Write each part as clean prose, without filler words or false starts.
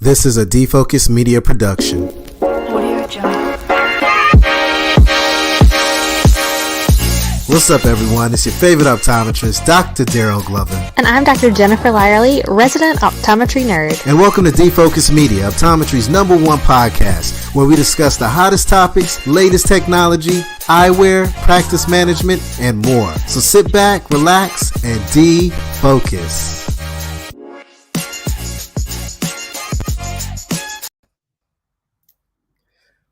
This is a Defocus Media production. Audio Jungle. What's up, everyone? It's your favorite optometrist, Dr. Darryl Glover. And I'm Dr. Jennifer Lyerly, resident optometry nerd. And welcome to Defocus Media, optometry's #1 podcast, where we discuss the hottest topics, latest technology, eyewear, practice management, and more. So sit back, relax, and defocus.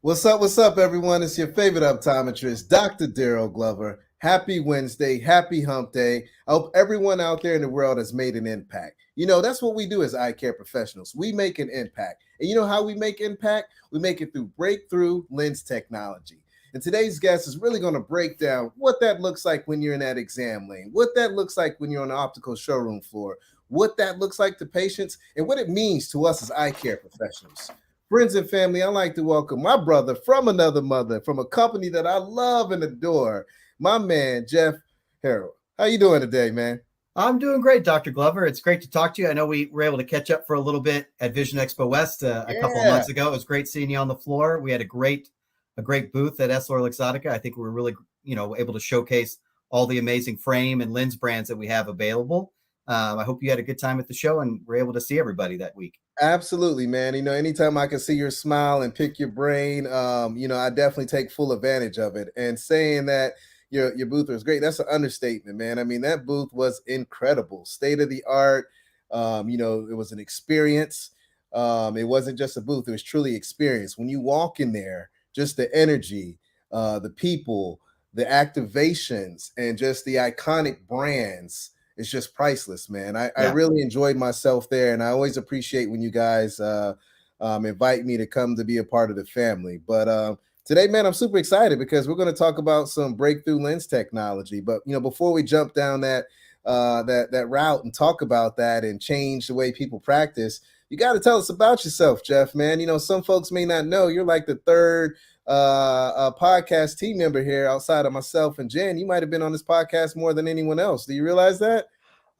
What's up, everyone? It's your favorite optometrist, Dr. Darryl Glover. Happy Wednesday, happy hump day. I hope everyone out there in the world has made an impact. You know, that's what we do as eye care professionals. We make an impact. And you know how we make impact? We make it through breakthrough lens technology. And today's guest is really going to break down what that looks like when you're in that exam lane, what that looks like when you're on the optical showroom floor, what that looks like to patients, and what it means to us as eye care professionals. Friends and family, I'd like to welcome my brother from another mother, from a company that I love and adore, my man, Jeff Harrell. How you doing today, man? I'm doing great, Dr. Glover. It's great to talk to you. I know we were able to catch up for a little bit at Vision Expo West a couple of months ago. It was great seeing you on the floor. We had a great booth at EssilorLuxottica. I think we were really, able to showcase all the amazing frame and lens brands that we have available. I hope you had a good time at the show and were able to see everybody that week. Absolutely, man. You know, anytime I can see your smile and pick your brain, I definitely take full advantage of it. And saying that your booth was great, that's an understatement, man. I mean, that booth was incredible, state of the art. It was an experience. It wasn't just a booth; it was truly experience. When you walk in there, just the energy, the people, the activations, and just the iconic brands. It's just priceless, man. I really enjoyed myself there, and I always appreciate when you guys invite me to come to be a part of the family. But today, man, I'm super excited because we're going to talk about some breakthrough lens technology. But before we jump down that route and talk about that and change the way people practice, you got to tell us about yourself, Jeff, man. Some folks may not know you're like the third podcast team member here outside of myself and Jen. You might have been on this podcast more than anyone else. Do you realize that?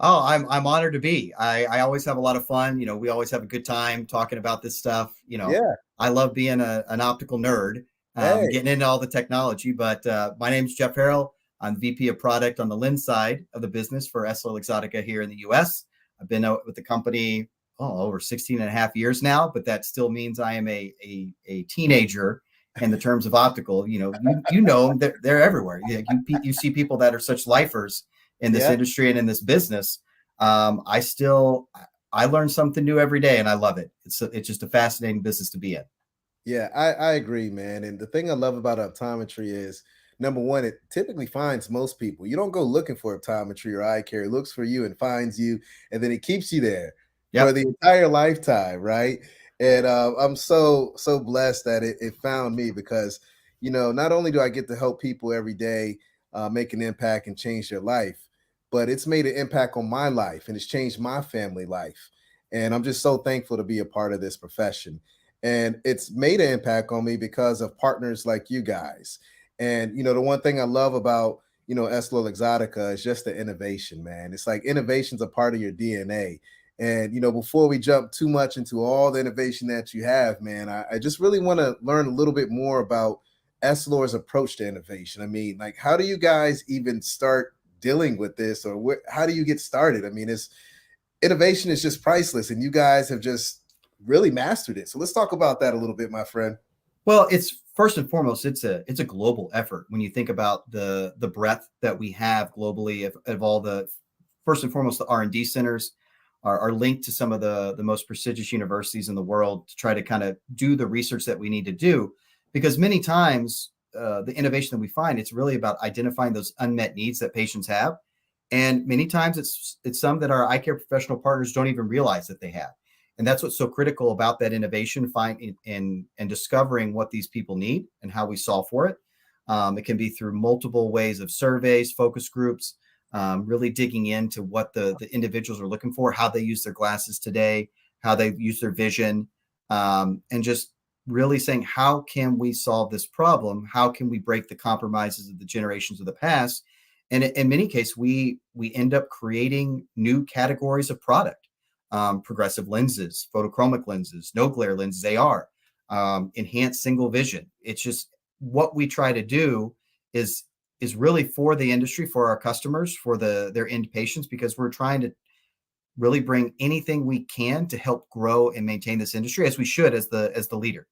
Oh, I'm honored to be. I always have a lot of fun. We always have a good time talking about this stuff. I love being an optical nerd, getting into all the technology. But my name's Jeff Harrell. I'm VP of product on the lens side of the business for EssilorLuxottica here in the US. I've been out with the company over 16 and a half years now, but that still means I am a teenager in the terms of optical. They're everywhere. You see people that are such lifers in this industry and in this business. I learn something new every day, and I love it. It's just a fascinating business to be in. Yeah, I agree, man. And the thing I love about optometry is, number one, it typically finds most people. You don't go looking for optometry or eye care. It looks for you and finds you, and then it keeps you there for the entire lifetime, right? And I'm so blessed that it found me because, not only do I get to help people every day make an impact and change their life, but it's made an impact on my life and it's changed my family life. And I'm just so thankful to be a part of this profession. And it's made an impact on me because of partners like you guys. And, the one thing I love about, EssilorLuxottica is just the innovation, man. It's like innovation's a part of your DNA. And, before we jump too much into all the innovation that you have, man, I just really want to learn a little bit more about Essilor's approach to innovation. I mean, like, how do you guys even start dealing with this, or how do you get started? I mean, innovation is just priceless, and you guys have just really mastered it. So let's talk about that a little bit, my friend. Well, it's first and foremost, it's a global effort. When you think about the breadth that we have globally of all the, first and foremost, the R&D centers are linked to some of the most prestigious universities in the world to try to kind of do the research that we need to do. Because many times the innovation that we find, it's really about identifying those unmet needs that patients have. And many times it's some that our eye care professional partners don't even realize that they have. And that's what's so critical about that innovation, finding and discovering what these people need and how we solve for it. It can be through multiple ways of surveys, focus groups, really digging into what the individuals are looking for, how they use their glasses today, how they use their vision, and just really saying, how can we solve this problem? How can we break the compromises of the generations of the past? And in many cases, we end up creating new categories of product. progressive lenses, photochromic lenses, no glare lenses, AR, enhanced single vision. It's just what we try to do is really for the industry, for our customers, for their end patients, because we're trying to really bring anything we can to help grow and maintain this industry, as we should as the leader.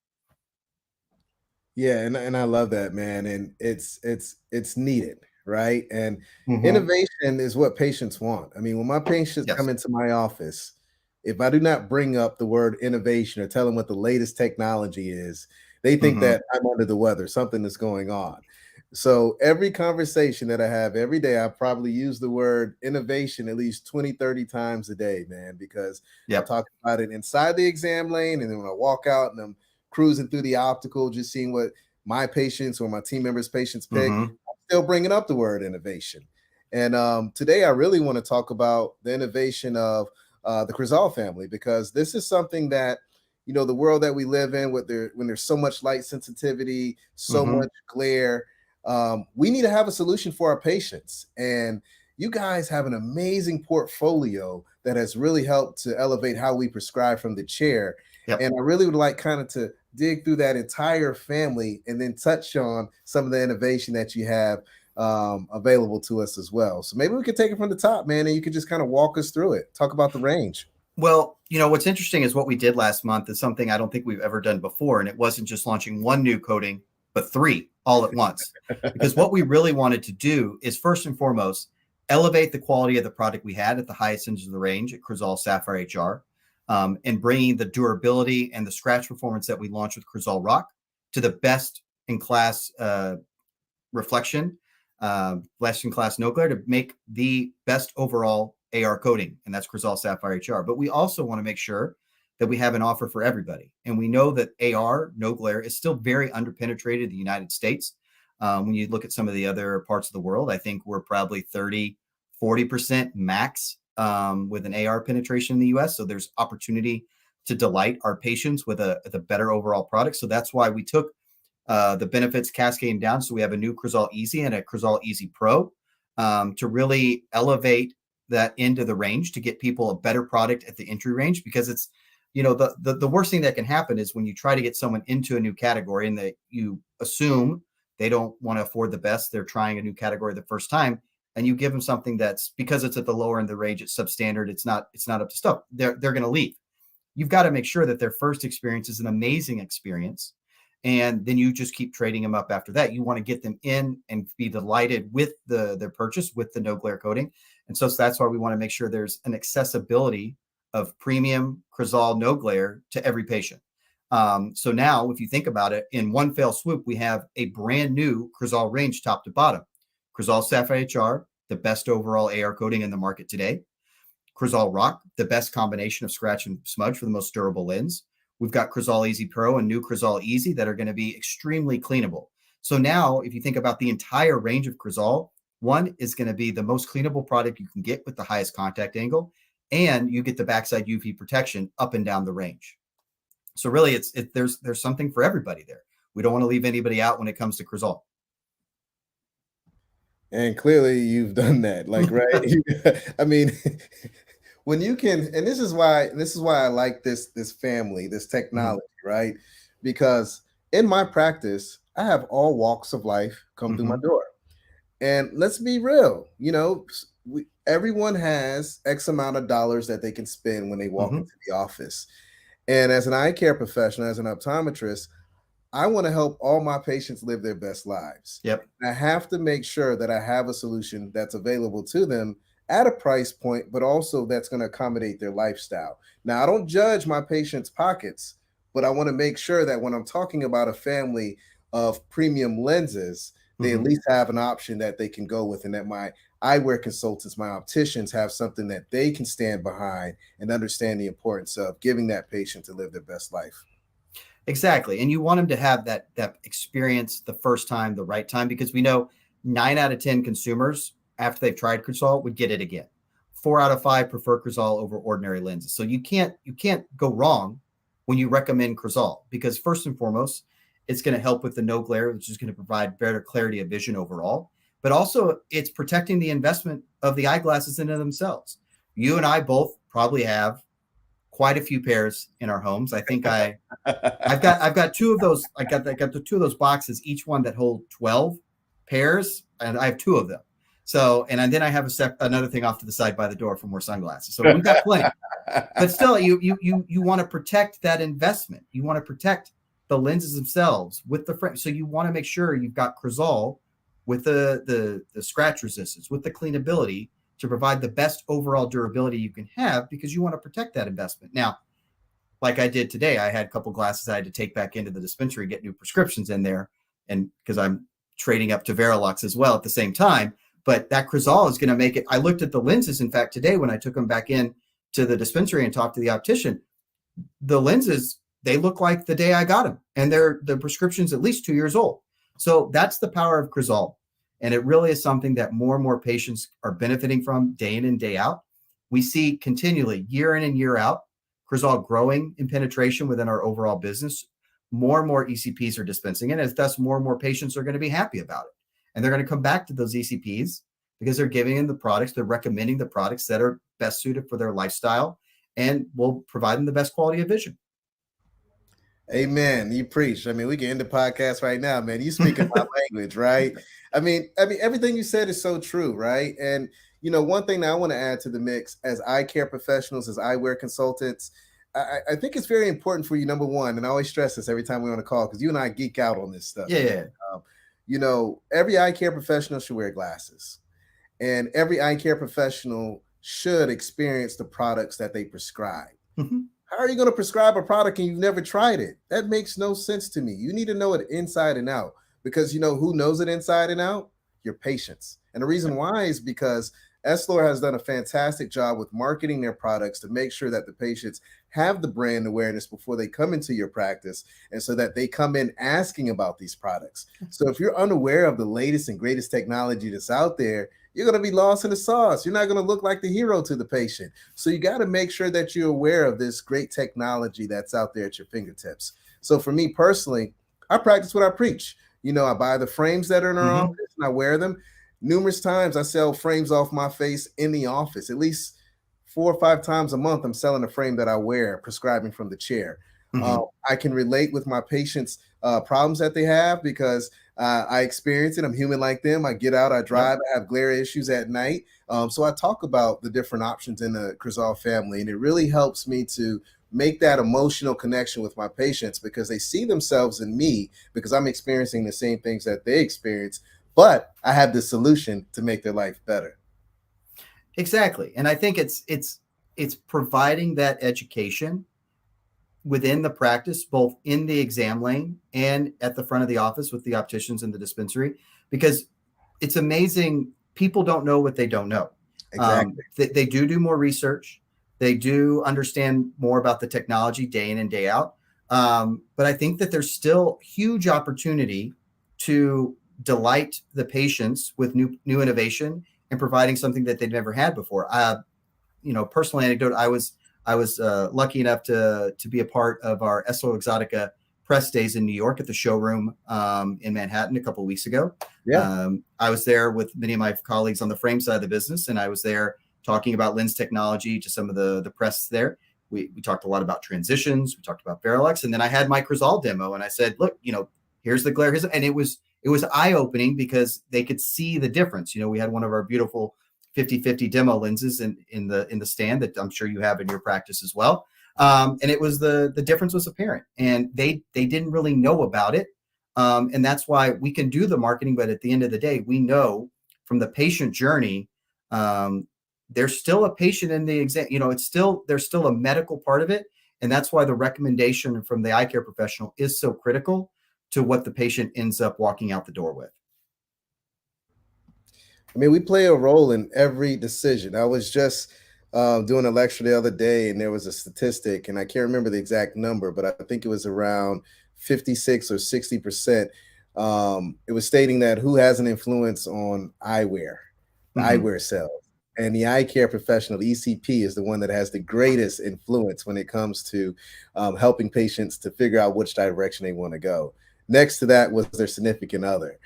Yeah, and I love that, man, and it's needed, right? And Mm-hmm. innovation is what patients want. I mean, when my patients Yes. come into my office, if I do not bring up the word innovation or tell them what the latest technology is, they think Mm-hmm. that I'm under the weather, something is going on. So every conversation that I have every day, I probably use the word innovation at least 20, 30 times a day, man, because I'm Yep. talking about it inside the exam lane. And then when I walk out and I'm cruising through the optical, just seeing what my patients or my team members' patients pick, Mm-hmm. I'm still bringing up the word innovation. And today, I really want to talk about the innovation of the Crizal family, because this is something that, the world that we live in, when there's so much light sensitivity, so Mm-hmm. much glare, we need to have a solution for our patients. And you guys have an amazing portfolio that has really helped to elevate how we prescribe from the chair. Yep. And I really would like kind of to dig through that entire family and then touch on some of the innovation that you have available to us as well. So maybe we could take it from the top, man, and you could just kind of walk us through it. Talk about the range. Well, what's interesting is what we did last month is something I don't think we've ever done before. And it wasn't just launching one new coating, but three all at once. Because what we really wanted to do is, first and foremost, elevate the quality of the product we had at the highest ends of the range at Crizal Sapphire HR, and bringing the durability and the scratch performance that we launched with Crizal Rock to the best in class reflection, best in class no glare, to make the best overall AR coating, and that's Crizal Sapphire HR. But we also want to make sure that we have an offer for everybody. And we know that AR, no glare, is still very underpenetrated in the United States. When you look at some of the other parts of the world, I think we're probably 30-40% max with an AR penetration in the US. So there's opportunity to delight our patients with a better overall product. So that's why we took the benefits cascading down. So we have a new Crizal Easy and a Crizal Easy Pro to really elevate that end of the range, to get people a better product at the entry range. Because it's, the worst thing that can happen is when you try to get someone into a new category and that you assume they don't want to afford the best, they're trying a new category the first time, and you give them something that's, because it's at the lower end of the range, it's substandard, it's not up to stuff, they're going to leave. You've got to make sure that their first experience is an amazing experience, and then you just keep trading them up after that. You want to get them in and be delighted with their purchase with the no glare coating. And so that's why we want to make sure there's an accessibility of premium Crizal no glare to every patient. So now, if you think about it, in one fell swoop, we have a brand new Crizal range top to bottom. Crizal Sapphire HR, the best overall AR coating in the market today. Crizal Rock, the best combination of scratch and smudge for the most durable lens. We've got Crizal Easy Pro and new Crizal Easy that are going to be extremely cleanable. So now, if you think about the entire range of Crizal, one is going to be the most cleanable product you can get with the highest contact angle, and you get the backside UV protection up and down the range. So really, there's something for everybody there. We don't want to leave anybody out when it comes to Crizal. And clearly you've done that. Like, right? I mean, when you can, and this is why I like this family, this Mm-hmm. technology, right? Because in my practice, I have all walks of life come through my Mm-hmm. door. And let's be real, everyone has X amount of dollars that they can spend when they walk Mm-hmm. into the office. And as an eye care professional, as an optometrist, I want to help all my patients live their best lives. Yep. And I have to make sure that I have a solution that's available to them at a price point, but also that's going to accommodate their lifestyle. Now, I don't judge my patients' pockets, but I want to make sure that when I'm talking about a family of premium lenses, they at Mm-hmm. least have an option that they can go with, and that my eyewear consultants, my opticians have something that they can stand behind and understand the importance of giving that patient to live their best life. Exactly. And you want them to have that experience the first time, the right time, because we know 9 out of 10 consumers, after they've tried Crizal, would get it again. 4 out of 5 prefer Crizal over ordinary lenses. So you can't go wrong when you recommend Crizal, because first and foremost, it's going to help with the no glare, which is going to provide better clarity of vision overall. But also, it's protecting the investment of the eyeglasses into themselves. You and I both probably have quite a few pairs in our homes. I think I've got two of those. I got the two of those boxes, each one that hold 12 pairs, and I have two of them. So, and then I have another thing off to the side by the door for more sunglasses. So we've got plenty. But still, you want to protect that investment. You want to protect the lenses themselves with the frame. So you want to make sure you've got Crizal with the scratch resistance, with the cleanability to provide the best overall durability you can have, because you want to protect that investment. Now, like I did today, I had a couple glasses I had to take back into the dispensary, get new prescriptions in there, and because I'm trading up to Verilux as well at the same time. But that Crizal is going to make it. I looked at the lenses, in fact, today when I took them back in to the dispensary and talked to the optician. The lenses, they look like the day I got them, and the prescription's at least 2 years old. So that's the power of Crizal. And it really is something that more and more patients are benefiting from day in and day out. We see continually, year in and year out, Crizal growing in penetration within our overall business. More and more ECPs are dispensing it, and thus more and more patients are going to be happy about it. And they're going to come back to those ECPs because they're giving them the products, they're recommending the products that are best suited for their lifestyle and will provide them the best quality of vision. Amen. You preach. I mean, we can end the podcast right now, man. You speaking my language, right? I mean, everything you said is so true, right? And one thing that I want to add to the mix as eye care professionals, as eyewear consultants, I think it's very important for you, number one, and I always stress this every time we're on a call because you and I geek out on this stuff. Yeah. Every eye care professional should wear glasses, and every eye care professional should experience the products that they prescribe. Mm-hmm. How are you going to prescribe a product and you've never tried it? That makes no sense to me. You need to know it inside and out, because who knows it inside and out? Your patients. And the reason why is because Essilor has done a fantastic job with marketing their products to make sure that the patients have the brand awareness before they come into your practice, and so that they come in asking about these products. So if you're unaware of the latest and greatest technology that's out there, you're going to be lost in the sauce. You're not going to look like the hero to the patient. So you got to make sure that you're aware of this great technology that's out there at your fingertips. So for me personally, I practice what I preach. I buy the frames that are in our office and I wear them. Numerous times I sell frames off my face in the office. At least 4 or 5 times a month, I'm selling a frame that I wear, prescribing from the chair. I can relate with my patients' problems that they have because I experience it. I'm human like them. I get out, I drive, I have glare issues at night. So I talk about the different options in the Crizal family, and it really helps me to make that emotional connection with my patients because they see themselves in me because I'm experiencing the same things that they experience, but I have the solution to make their life better. Exactly. And I think it's providing that education within the practice, both in the exam lane and at the front of the office with the opticians in the dispensary, because it's amazing. People don't know what they don't know. Exactly. They do more research. They do understand more about the technology day in and day out. But I think that there's still huge opportunity to delight the patients with new innovation and providing something that they've never had before. Personal anecdote, I was lucky enough to be a part of our Essilor Exotica press days in New York at the showroom in Manhattan a couple of weeks ago. Yeah. I was there with many of my colleagues on the frame side of the business, and I was there talking about lens technology to some of the press there. We talked a lot about transitions. We talked about Verilux, and then I had my Crizal demo, and I said, look, here's the glare. And it was eye-opening because they could see the difference. We had one of our beautiful 50/50 demo lenses in the stand that I'm sure you have in your practice as well. And it was the difference was apparent, and they didn't really know about it. And that's why we can do the marketing. But at the end of the day, we know from the patient journey, there's still a patient in the exam. There's still a medical part of it. And that's why the recommendation from the eye care professional is so critical to what the patient ends up walking out the door with. I mean, we play a role in every decision. I was just doing a lecture the other day, and there was a statistic, and I can't remember the exact number, but I think it was around 56 or 60%. It was stating that who has an influence on eyewear, eyewear sales. And the eye care professional, the ECP, is the one that has the greatest influence when it comes to helping patients to figure out which direction they want to go. Next to that was their significant other.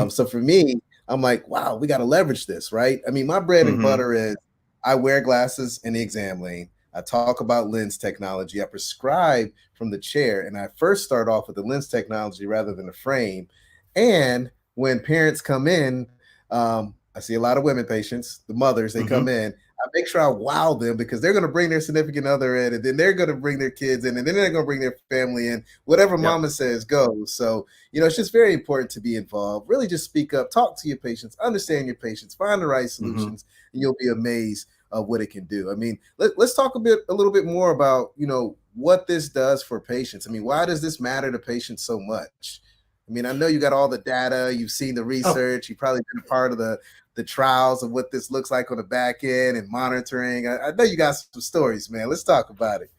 So for me, I'm like, wow, we got to leverage this, right? I mean, my bread and butter is I wear glasses in the exam lane. I talk about lens technology. I prescribe from the chair, and I first start off with the lens technology rather than the frame. And when parents come in, I see a lot of women patients, the mothers, they come Hmm. in. I make sure I wow them because they're going to bring their significant other in, and then they're going to bring their kids in, and then they're going to bring their family in. Whatever Yep. mama says goes. So, it's just very important to be involved. Really just speak up, talk to your patients, understand your patients, find the right Hmm. solutions, and you'll be amazed of what it can do. I mean, let's talk a little bit more about, what this does for patients. I mean, why does this matter to patients so much? I mean, I know you got all the data, you've seen the Oh, research, you've probably been a part of the trials of what this looks like on the back end and monitoring. I know you got some stories, man. Let's talk about it.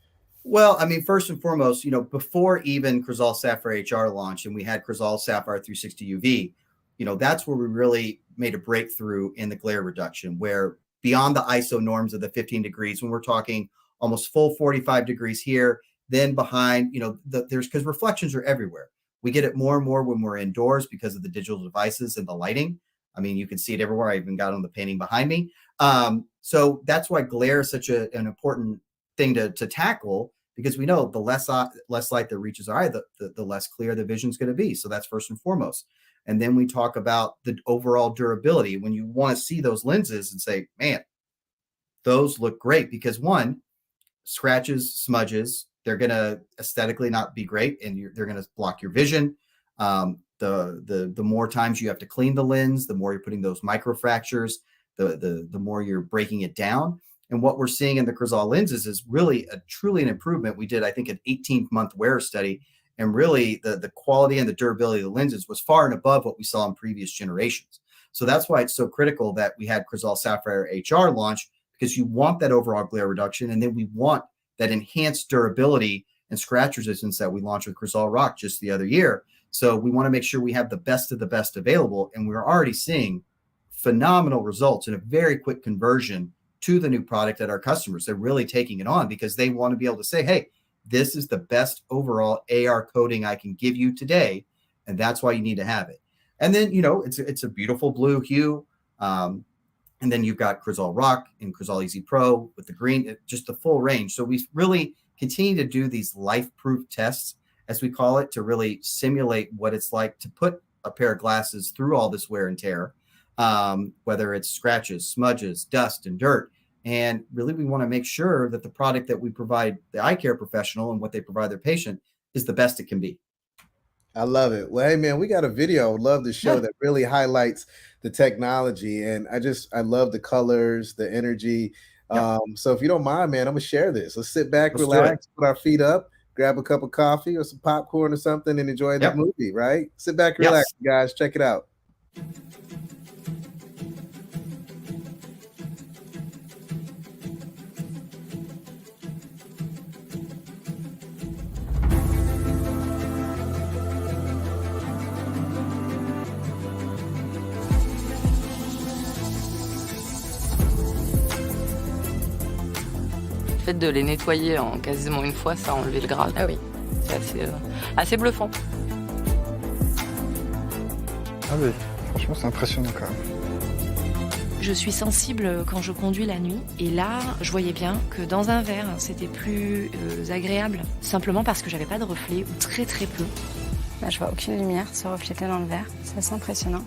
well, I mean, first and foremost, before even Crizal Sapphire HR launched and we had Crizal Sapphire 360 UV, that's where we really made a breakthrough in the glare reduction, where beyond the ISO norms of the 15 degrees, when we're talking almost full 45 degrees here, then behind, there's because reflections are everywhere. We get it more and more when we're indoors because of the digital devices and the lighting. I mean, you can see it everywhere. I even got on the painting behind me. So that's why glare is such an important thing to tackle, because we know the less light that reaches our eye, the less clear the vision is going to be. So that's first and foremost. And then we talk about the overall durability. When you want to see those lenses and say, man, those look great, because one, scratches, smudges, they're going to aesthetically not be great, and they're going to block your vision. The more times you have to clean the lens, the more you're putting those microfractures, the more you're breaking it down. And what we're seeing in the Crizal lenses is really truly an improvement. We did, I think, an 18-month wearer study, and really the quality and the durability of the lenses was far and above what we saw in previous generations. So that's why it's so critical that we had Crizal Sapphire HR launch, because you want that overall glare reduction, and then we want that enhanced durability and scratch resistance that we launched with Crizal Rock just the other year. So we want to make sure we have the best of the best available, and we're already seeing phenomenal results in a very quick conversion to the new product at our customers. They're really taking it on because they want to be able to say, hey, this is the best overall AR coating I can give you today, and that's why you need to have it. And then, it's a beautiful blue hue. And then you've got Crizal Rock and Crizal Easy Pro with the green, just the full range. So we really continue to do these life-proof tests, as we call it, to really simulate what it's like to put a pair of glasses through all this wear and tear, whether it's scratches, smudges, dust, and dirt. And really, we want to make sure that the product that we provide the eye care professional and what they provide their patient is the best it can be. I love it. Well, hey man, we got a video I would love to show Yeah. that really highlights the technology. And I love the colors, the energy. Yep. So if you don't mind, man, I'm gonna share this. Let's sit back, Let's do it. relax, put our feet up, grab a cup of coffee or some popcorn or something, and enjoy the Yep. movie, right? Sit back, relax, Yes. guys. Check it out. Le fait de les nettoyer en quasiment une fois, ça a enlevé le gras. Ah oui. C'est assez bluffant. Ah oui, franchement, c'est impressionnant quand même. Je suis sensible quand je conduis la nuit et là, je voyais bien que dans un verre, c'était plus agréable, simplement parce que j'avais pas de reflet ou très très peu. Là, je vois aucune lumière se refléter dans le verre. C'est assez impressionnant.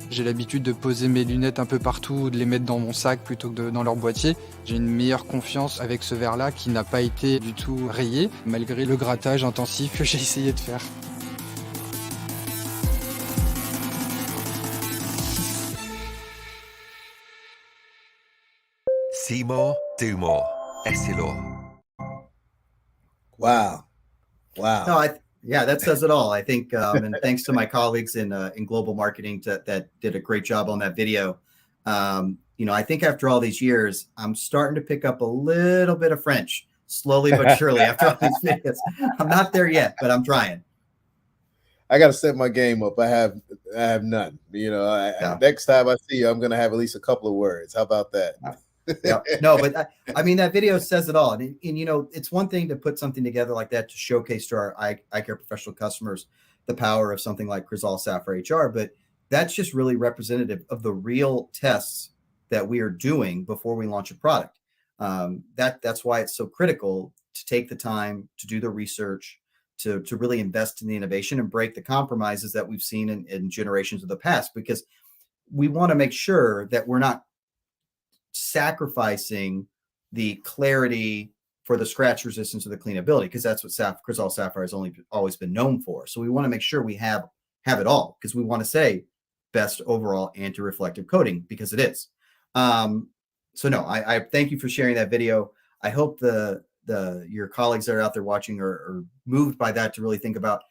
J'ai l'habitude de poser mes lunettes un peu partout, de les mettre dans mon sac plutôt que dans leur boîtier. J'ai une meilleure confiance avec ce verre-là qui n'a pas été du tout rayé, malgré le grattage intensif que j'ai essayé de faire. See more, do more. Essilor. Wow. Wow. No, yeah, that says it all. I think, and thanks to my colleagues in global marketing that did a great job on that video. I think after all these years, I'm starting to pick up a little bit of French, slowly but surely. After all these videos, I'm not there yet, but I'm trying. I got to set my game up. I have none. Yeah. Next time I see you, I'm going to have at least a couple of words. How about that? Yeah. No, but I mean, that video says it all. And it's one thing to put something together like that to showcase to our eye care professional customers the power of something like Crizal Sapphire HR, but that's just really representative of the real tests that we are doing before we launch a product. That's why it's so critical to take the time to do the research, to really invest in the innovation and break the compromises that we've seen in generations of the past, because we want to make sure that we're not sacrificing the clarity for the scratch resistance or the cleanability, because that's what Crizal Sapphire has always been known for. So we want to make sure we have it all, because we want to say best overall anti-reflective coating, because it is. So no, I thank you for sharing that video. I hope your colleagues that are out there watching are moved by that, to really think about,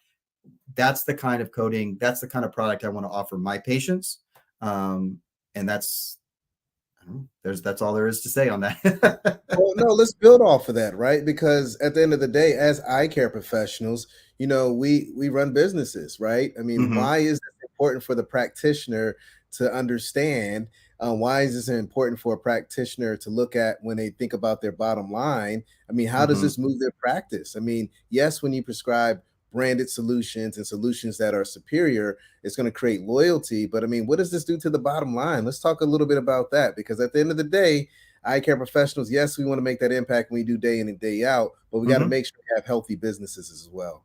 that's the kind of coating, that's the kind of product I want to offer my patients. And that's all there is to say on that. Well, no, let's build off of that, right? Because at the end of the day, as eye care professionals, we run businesses, right? I mean, why is this important for the practitioner to understand? Why is this important for a practitioner to look at when they think about their bottom line? I mean, how does this move their practice? I mean, yes, when you prescribe branded solutions and solutions that are superior, it's going to create loyalty. But I mean, what does this do to the bottom line? Let's talk a little bit about that, because at the end of the day, eye care professionals, yes, we want to make that impact when we do day in and day out, but we got to make sure we have healthy businesses as well.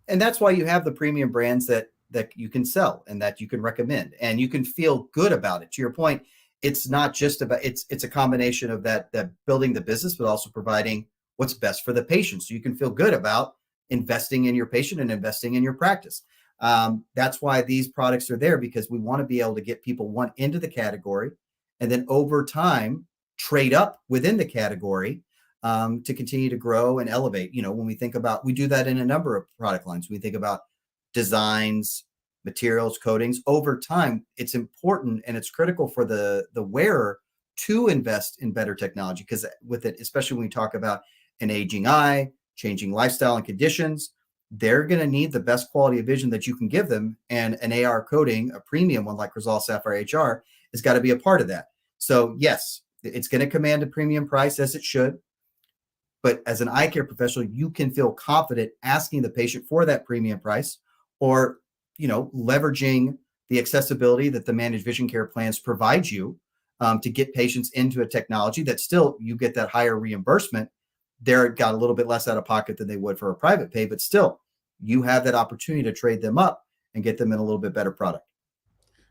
And that's why you have the premium brands that you can sell and that you can recommend, and you can feel good about it. To your point, it's not just about, it's a combination of that building the business, but also providing what's best for the patient. So you can feel good about investing in your patient and investing in your practice. That's why these products are there, because we want to be able to get people into the category, and then over time trade up within the category, to continue to grow and elevate. When we think about, we do that in a number of product lines. We think about designs, materials, coatings. Over time, it's important and it's critical for the wearer to invest in better technology, because with it, especially when we talk about an aging eye, changing lifestyle and conditions, they're going to need the best quality of vision that you can give them. And an AR coating, a premium one like Crizal Sapphire HR, has got to be a part of that. So yes, it's going to command a premium price, as it should. But as an eye care professional, you can feel confident asking the patient for that premium price, or, leveraging the accessibility that the managed vision care plans provide you, to get patients into a technology that still you get that higher reimbursement. They're got a little bit less out of pocket than they would for a private pay, but still you have that opportunity to trade them up and get them in a little bit better product.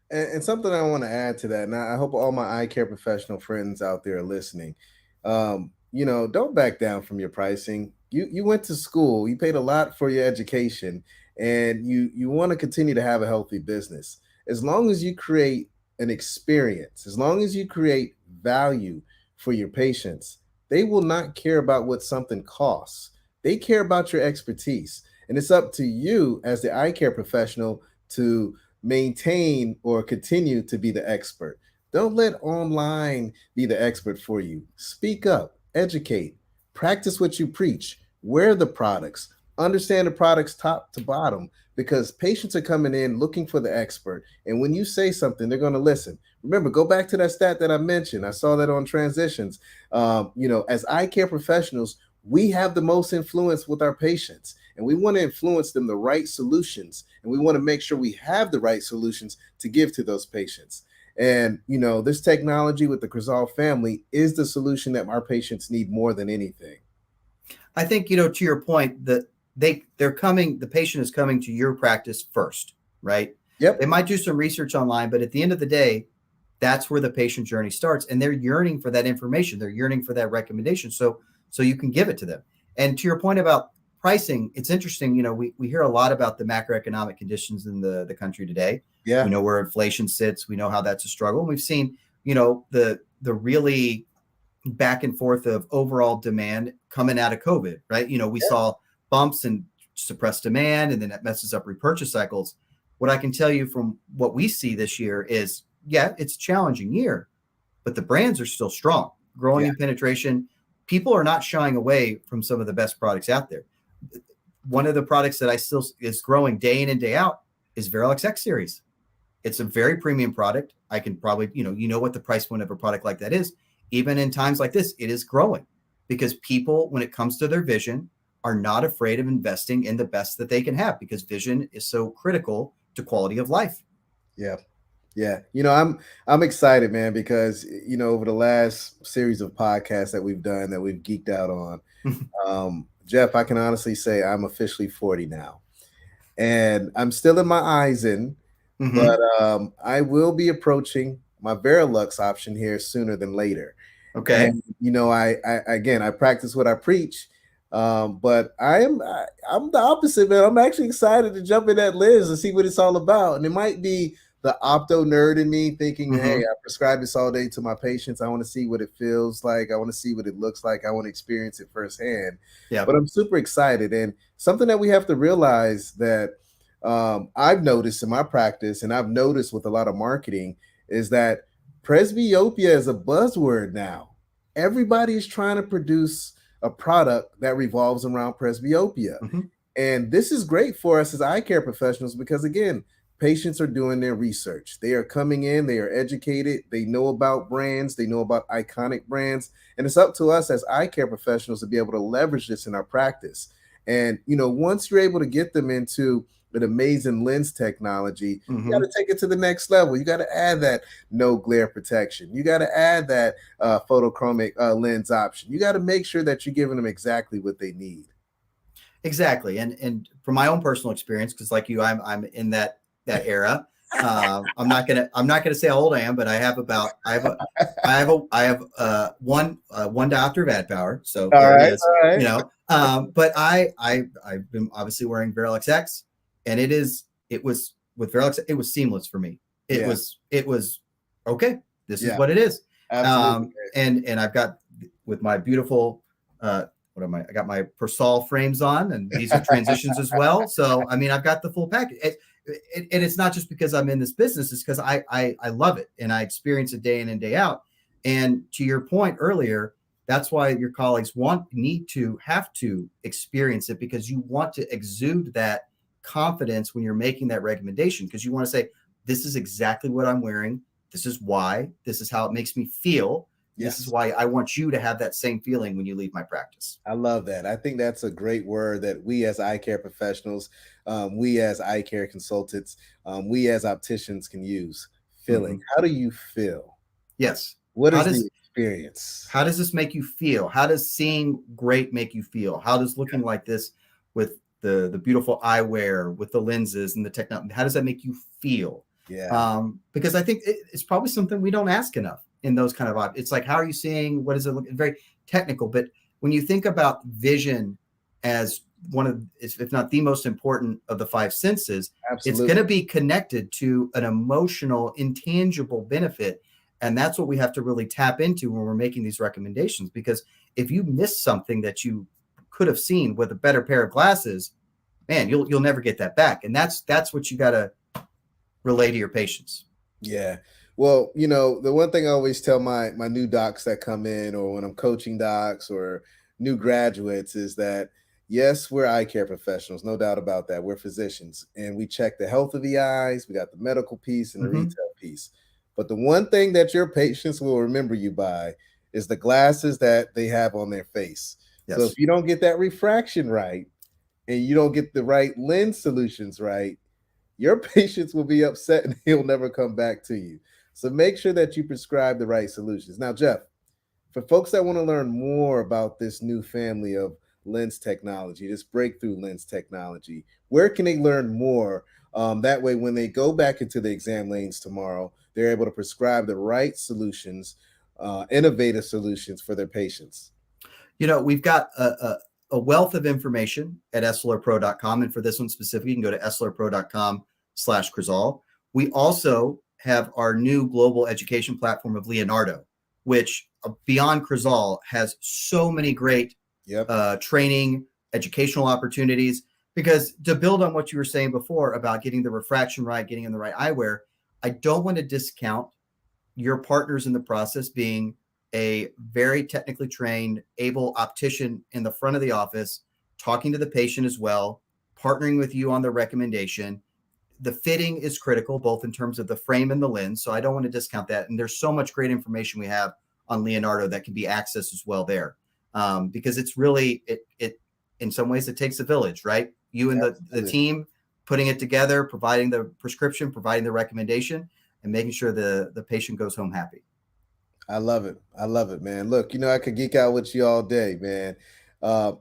And something I want to add to that, and I hope all my eye care professional friends out there are listening. Don't back down from your pricing. You went to school, you paid a lot for your education, and you want to continue to have a healthy business. As long as you create an experience, as long as you create value for your patients, they will not care about what something costs. They care about your expertise. And it's up to you as the eye care professional to maintain or continue to be the expert. Don't let online be the expert for you. Speak up, educate, practice what you preach, wear the products, understand the products top to bottom, because patients are coming in looking for the expert. And when you say something, they're going to listen. Remember, go back to that stat that I mentioned. I saw that on transitions. As eye care professionals, we have the most influence with our patients, and we want to influence them the right solutions. And we want to make sure we have the right solutions to give to those patients. And, this technology with the Crizal family is the solution that our patients need more than anything. I think, to your point, that the patient is coming to your practice first, right? Yep. They might do some research online, but at the end of the day, that's where the patient journey starts. And they're yearning for that information. They're yearning for that recommendation. So you can give it to them. And to your point about pricing, it's interesting. We hear a lot about the macroeconomic conditions in the country today. Yeah. We know where inflation sits. We know how that's a struggle. And we've seen, the really back and forth of overall demand coming out of COVID, right? We saw bumps and suppressed demand, and then that messes up repurchase cycles. What I can tell you from what we see this year is, it's a challenging year, but the brands are still strong, growing in penetration. People are not shying away from some of the best products out there. One of the products that I still is growing day in and day out is Darryl X series. It's a very premium product. I can probably, what the price point of a product like that is. Even in times like this, it is growing, because people, when it comes to their vision, are not afraid of investing in the best that they can have, because vision is so critical to quality of life. Yeah. Yeah, I'm excited, man, because over the last series of podcasts that we've done that we've geeked out on, Jeff, I can honestly say I'm officially 40 now, and I'm still in my eyes in, but Hmm. I will be approaching my Verilux option here sooner than later. Okay. And I again, I practice what I preach. But I'm the opposite, man. I'm actually excited to jump in that lens and see what it's all about. And it might be the opto nerd in me thinking, hey, Hmm. I prescribe this all day to my patients. I want to see what it feels like. I want to see what it looks like. I want to experience it firsthand. Yeah. But I'm super excited. And something that we have to realize that I've noticed in my practice, and I've noticed with a lot of marketing, is that presbyopia is a buzzword now. Everybody is trying to produce a product that revolves around presbyopia. Hmm. And this is great for us as eye care professionals because, again, patients are doing their research. They are coming in, they are educated, they know about brands, they know about iconic brands. And it's up to us as eye care professionals to be able to leverage this in our practice. And, once you're able to get them into an amazing lens technology, you got Hmm. to take it to the next level. You got to add that no glare protection. You got to add that photochromic lens option. You got to make sure that you're giving them exactly what they need. Exactly. And from my own personal experience, because like you, I'm in that era. I'm not gonna say how old I am, but I have one diopter of ad power. So All there it right, is. all right. But I've been obviously wearing Verilux X, and it was with Verilux, it was seamless for me. It Yeah, was okay. This is yeah, what it is. absolutely. And I've got with my beautiful what am I got my Persol frames on, and these are transitions as well. So I mean, I've got the full package. And it's not just because I'm in this business; it's because I love it and I experience it day in and day out. And to your point earlier, that's why your colleagues have to experience it, because you want to exude that confidence when you're making that recommendation, because you want to say, "This is exactly what I'm wearing. This is why. This is how it makes me feel." This is Yes. why I want you to have that same feeling when you leave my practice. I love that. I think that's a great word that we as eye care professionals, we as eye care consultants, we as opticians can use. Feeling. Hmm. How do you feel? Yes. What How is the does experience? how does this make you feel? How does seeing great make you feel? How does looking like this with the beautiful eyewear, with the lenses and the technology, how does that make you feel? Yeah, Because I think it's probably something we don't ask enough in those kind of. It's like, how are you seeing? What is it? Very technical, but when you think about vision as one of, if not the most important of the five senses, it's going to absolutely. be connected to an emotional, intangible benefit. And that's what we have to really tap into when we're making these recommendations. Because if you miss something that you could have seen with a better pair of glasses, man, you'll never get that back. And that's what you got to relay to your patients. Yeah. Well, the one thing I always tell my new docs that come in, or when I'm coaching docs or new graduates, is that yes, we're eye care professionals, no doubt about that. We're physicians, and we check the health of the eyes. We got the medical piece and the Mm-hmm. retail piece. But the one thing that your patients will remember you by is the glasses that they have on their face. So if Yes. you don't get that refraction right and you don't get the right lens solutions right, your patients will be upset and he'll never come back to you. So make sure that you prescribe the right solutions. Now, Jeff, for folks that want to learn more about this new family of lens technology, this breakthrough lens technology, where can they learn more? That way, when they go back into the exam lanes tomorrow, they're able to prescribe the right solutions, innovative solutions for their patients. We've got a wealth of information at essilorpro.com. And for this one specifically, you can go to essilorpro.com/Crizal. We also have our new global education platform of Leonardo, which beyond Crizal has so many great Yep. training, educational opportunities. Because to build on what you were saying before about getting the refraction right, getting in the right eyewear, I don't want to discount your partners in the process being a very technically trained, able optician in the front of the office, talking to the patient as well, partnering with you on the recommendation. The fitting is critical, both in terms of the frame and the lens. So I don't want to discount that. And there's so much great information we have on Leonardo that can be accessed as well there. Because it's really, it in some ways, it takes a village, right? You and the Absolutely. team putting it together, providing the prescription, providing the recommendation. and making sure the patient goes home happy. I love it. I love it, man. Look, I could geek out with you all day, man.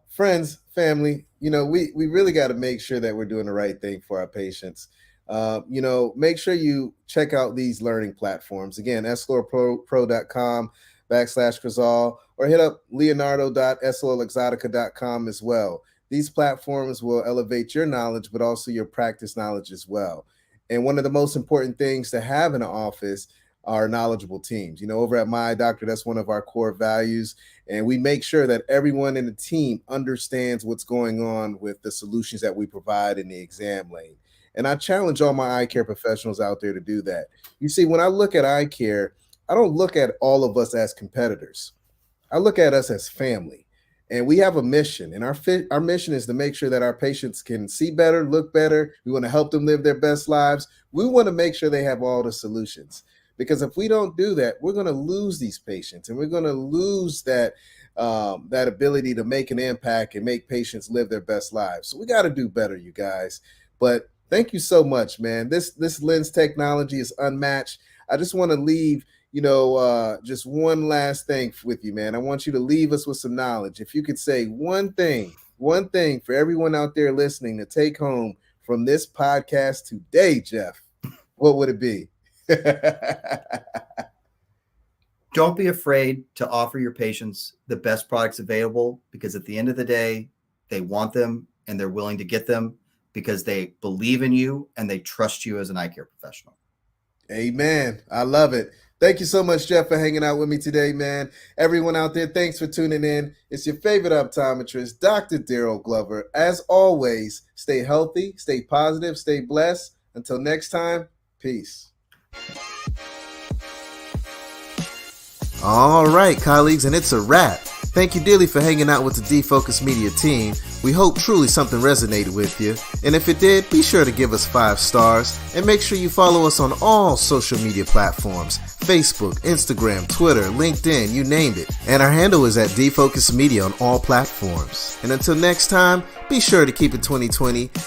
Friends, family, we really got to make sure that we're doing the right thing for our patients. Make sure you check out these learning platforms. Again, essilorpro.com/Crizal, or hit up leonardo.essilorexotica.com as well. These platforms will elevate your knowledge, but also your practice knowledge as well. And one of the most important things to have in an office are knowledgeable teams. Over at My Doctor, that's one of our core values. And we make sure that everyone in the team understands what's going on with the solutions that we provide in the exam lane. And I challenge all my eye care professionals out there to do that. You see, when I look at eye care, I don't look at all of us as competitors. I look at us as family. And we have a mission, and our mission is to make sure that our patients can see better, look better. We want to help them live their best lives. We want to make sure they have all the solutions, because if we don't do that, we're going to lose these patients, and we're going to lose that ability to make an impact and make patients live their best lives. So we got to do better, you guys. But thank you so much, man. This lens technology is unmatched. I just want to leave just one last thing with you, man. I want you to leave us with some knowledge. If you could say one thing for everyone out there listening to take home from this podcast today, Jeff, what would it be? Don't be afraid to offer your patients the best products available, because at the end of the day, they want them and they're willing to get them because they believe in you and they trust you as an eye care professional. Amen. I love it. Thank you so much, Jeff, for hanging out with me today, man. Everyone out there, thanks for tuning in. It's your favorite optometrist, Dr. Darryl Glover. As always, stay healthy, stay positive, stay blessed. Until next time, peace. All right, colleagues, and it's a wrap. Thank you dearly for hanging out with the D-Focus Media team. We hope truly something resonated with you. And if it did, be sure to give us 5 stars. And make sure you follow us on all social media platforms: Facebook, Instagram, Twitter, LinkedIn, you named it. And our handle is at D-Focus Media on all platforms. And until next time, be sure to keep it 2020